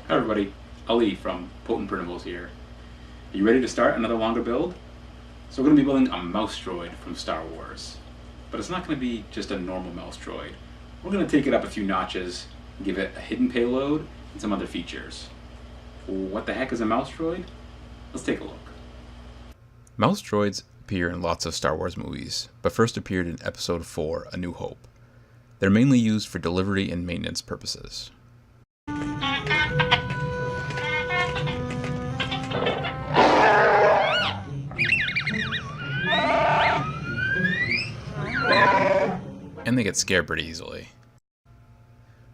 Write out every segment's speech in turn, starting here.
Hi everybody, Ali from Potent Printables here. Are you ready to start another longer build? So we're going to be building a Mouse Droid from Star Wars. But it's not going to be just a normal Mouse Droid. We're going to take it up a few notches and give it a hidden payload and some other features. What the heck is a Mouse Droid? Let's take a look. Mouse droids appear in lots of Star Wars movies, but first appeared in Episode 4, A New Hope. They're mainly used for delivery and maintenance purposes. And they get scared pretty easily.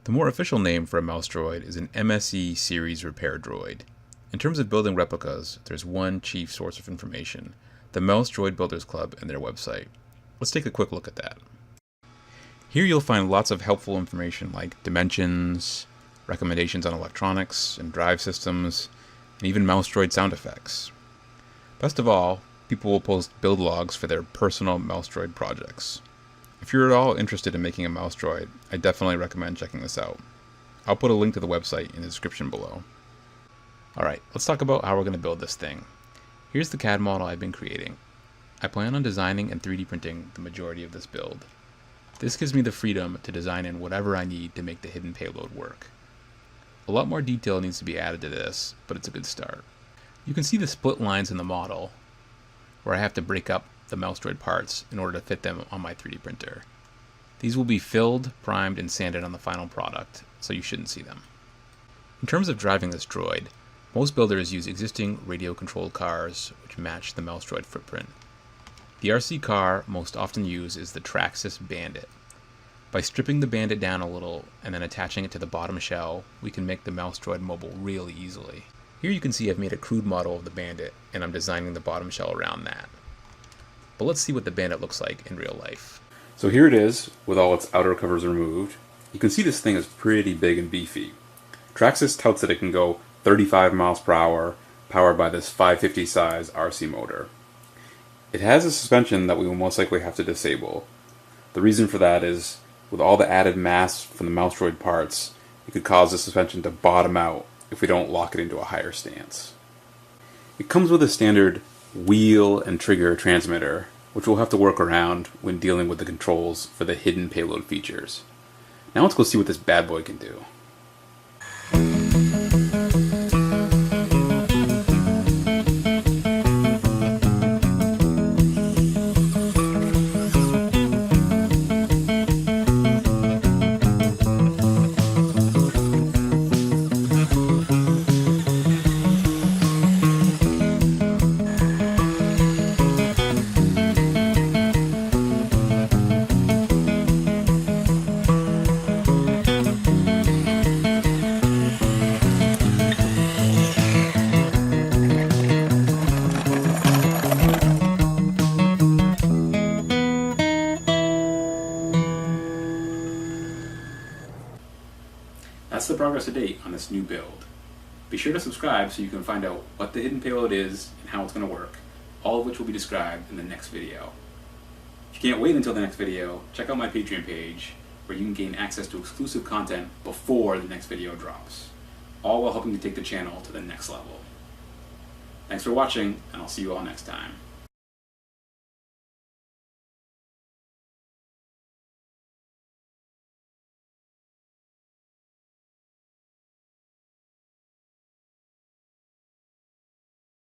The more official name for a mouse droid is an MSE series repair droid. In terms of building replicas, there's one chief source of information, the Mouse Droid Builders Club and their website. Let's take a quick look at that. Here you'll find lots of helpful information like dimensions, recommendations on electronics and drive systems, and even mouse droid sound effects. Best of all, people will post build logs for their personal mouse droid projects. If you're at all interested in making a mouse droid, I definitely recommend checking this out. I'll put a link to the website in the description below. Alright, let's talk about how we're going to build this thing. Here's the CAD model I've been creating. I plan on designing and 3D printing the majority of this build. This gives me the freedom to design in whatever I need to make the hidden payload work. A lot more detail needs to be added to this, but it's a good start. You can see the split lines in the model, where I have to break up the mouse droid parts in order to fit them on my 3D printer. These will be filled, primed, and sanded on the final product, so you shouldn't see them. In terms of driving this droid, most builders use existing radio-controlled cars which match the mouse droid footprint. The RC car most often used is the Traxxas Bandit. By stripping the Bandit down a little and then attaching it to the bottom shell, we can make the mouse droid mobile really easily. Here you can see I've made a crude model of the Bandit, and I'm designing the bottom shell around that. But let's see what the Bandit looks like in real life. So here it is, with all its outer covers removed. You can see this thing is pretty big and beefy. Traxxas touts that it can go 35 miles per hour, powered by this 550 size RC motor. It has a suspension that we will most likely have to disable. The reason for that is, with all the added mass from the mouse droid parts, it could cause the suspension to bottom out if we don't lock it into a higher stance. It comes with a standard wheel and trigger transmitter, which we'll have to work around when dealing with the controls for the hidden payload features. Now let's go see what this bad boy can do. That's the progress to date on this new build. Be sure to subscribe so you can find out what the hidden payload is and how it's going to work, all of which will be described in the next video. If you can't wait until the next video, check out my Patreon page where you can gain access to exclusive content before the next video drops, all while helping to take the channel to the next level. Thanks for watching, and I'll see you all next time.